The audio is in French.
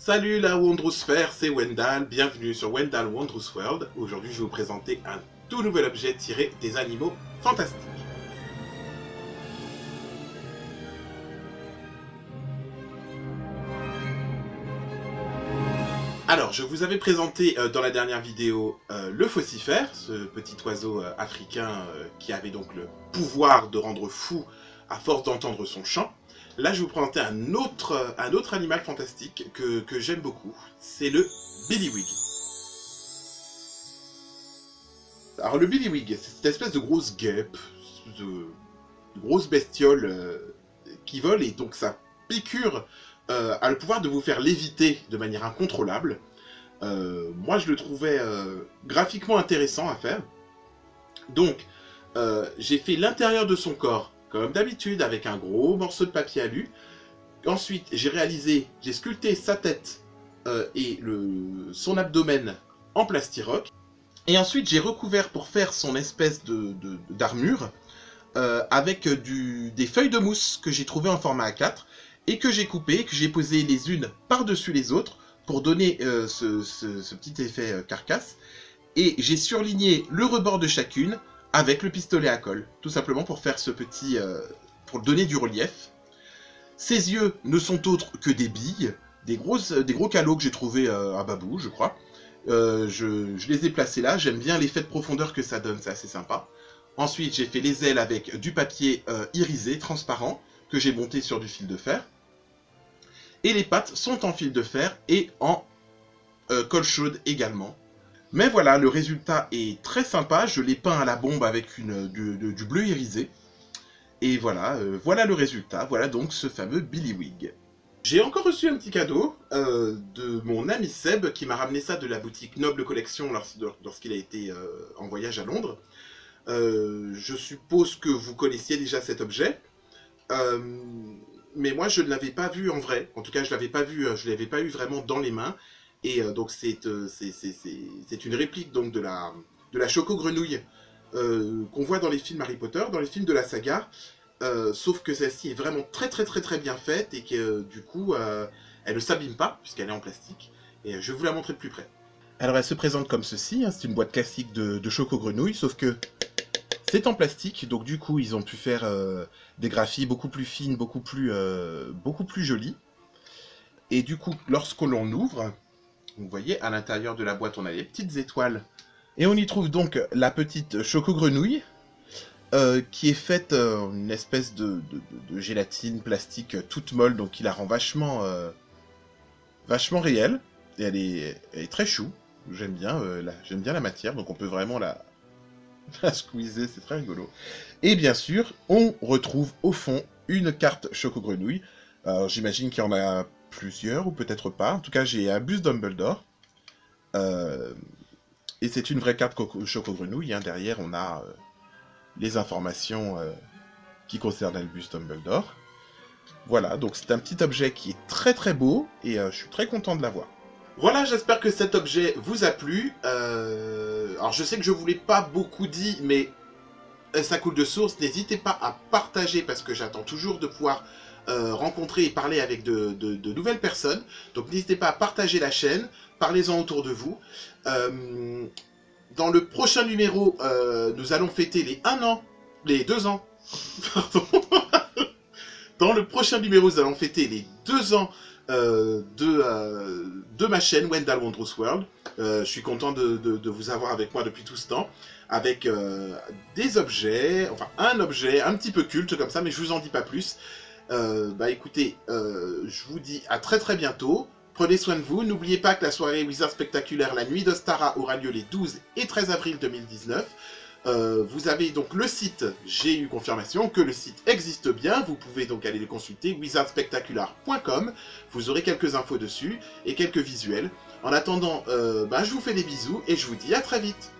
Salut la Wondrosphere, c'est Wendal, bienvenue sur Wendal Wondrous World. Aujourd'hui je vais vous présenter un tout nouvel objet tiré des animaux fantastiques. Alors, je vous avais présenté dans la dernière vidéo le faucifère, ce petit oiseau africain qui avait donc le pouvoir de rendre fou à force d'entendre son chant. Là, je vais vous présenter un autre animal fantastique que j'aime beaucoup, c'est le Billywig. Alors le Billywig, c'est cette espèce de grosse guêpe, de grosse bestiole qui vole, et donc sa piqûre a le pouvoir de vous faire léviter de manière incontrôlable. Moi, je le trouvais graphiquement intéressant à faire. Donc, j'ai fait l'intérieur de son corps, comme d'habitude, avec un gros morceau de papier alu. Ensuite, j'ai sculpté sa tête et son abdomen en plastiroc. Et ensuite, j'ai recouvert pour faire son espèce d'armure avec des feuilles de mousse que j'ai trouvées en format A4 et que j'ai coupées, que j'ai posées les unes par-dessus les autres pour donner ce petit effet carcasse. Et j'ai surligné le rebord de chacune avec le pistolet à colle, tout simplement pour faire ce petit... pour donner du relief. Ses yeux ne sont autres que des billes, des gros calots que j'ai trouvés à Babou, je crois. Je les ai placés là, j'aime bien l'effet de profondeur que ça donne, c'est assez sympa. Ensuite, j'ai fait les ailes avec du papier irisé, transparent, que j'ai monté sur du fil de fer. Et les pattes sont en fil de fer et en colle chaude également. Mais voilà, le résultat est très sympa. Je l'ai peint à la bombe avec du bleu irisé. Et voilà, voilà le résultat. Voilà donc ce fameux Billywig. J'ai encore reçu un petit cadeau de mon ami Seb qui m'a ramené ça de la boutique Noble Collection lorsqu'il a été en voyage à Londres. Je suppose que vous connaissiez déjà cet objet. Mais moi, je ne l'avais pas vu en vrai. En tout cas, je l'avais pas vu, je l'avais pas eu vraiment dans les mains. Et donc, c'est une réplique donc de la Choco-Grenouille qu'on voit dans les films Harry Potter, dans les films de la saga. Sauf que celle-ci est vraiment très bien faite et que du coup, elle ne s'abîme pas puisqu'elle est en plastique. Et je vais vous la montrer de plus près. Alors, elle se présente comme ceci. Hein, c'est une boîte classique de Choco-Grenouille, sauf que c'est en plastique, donc du coup, ils ont pu faire des graphies beaucoup plus fines, beaucoup plus jolies. Et du coup, lorsque l'on ouvre, vous voyez, à l'intérieur de la boîte, on a des petites étoiles. Et on y trouve donc la petite Choco-Grenouille, qui est faite une espèce de gélatine plastique toute molle, donc qui la rend vachement réelle. Et elle est très chou. J'aime bien la matière, donc on peut vraiment la squeezer, c'est très rigolo. Et bien sûr, on retrouve au fond une carte Choco-Grenouille. Alors j'imagine qu'il y en a plusieurs, ou peut-être pas. En tout cas, j'ai un buste Dumbledore. Et c'est une vraie carte Choco-Grenouille. Hein. Derrière, on a les informations qui concernent le buste Dumbledore. Voilà, donc c'est un petit objet qui est très beau, et je suis très content de l'avoir. Voilà, j'espère que cet objet vous a plu. Alors je sais que je vous l'ai pas beaucoup dit, mais ça coule de source. N'hésitez pas à partager parce que j'attends toujours de pouvoir rencontrer et parler avec de nouvelles personnes. Donc n'hésitez pas à partager la chaîne, parlez-en autour de vous. Dans le prochain numéro, nous allons fêter les 2 ans. Pardon. Dans le prochain numéro, nous allons fêter les 2 ans de ma chaîne Wendal Wondrous World. Je suis content de vous avoir avec moi depuis tout ce temps, avec des objets, enfin un objet un petit peu culte comme ça, mais je vous en dis pas plus. Écoutez, je vous dis à très bientôt. Prenez soin de vous. N'oubliez pas que la soirée Wizard Spectaculaire, la nuit d'Ostara, aura lieu les 12 et 13 avril 2019. Vous avez donc le site, j'ai eu confirmation que le site existe bien, vous pouvez donc aller le consulter, wizardspectacular.com, vous aurez quelques infos dessus et quelques visuels. En attendant, je vous fais des bisous et je vous dis à très vite.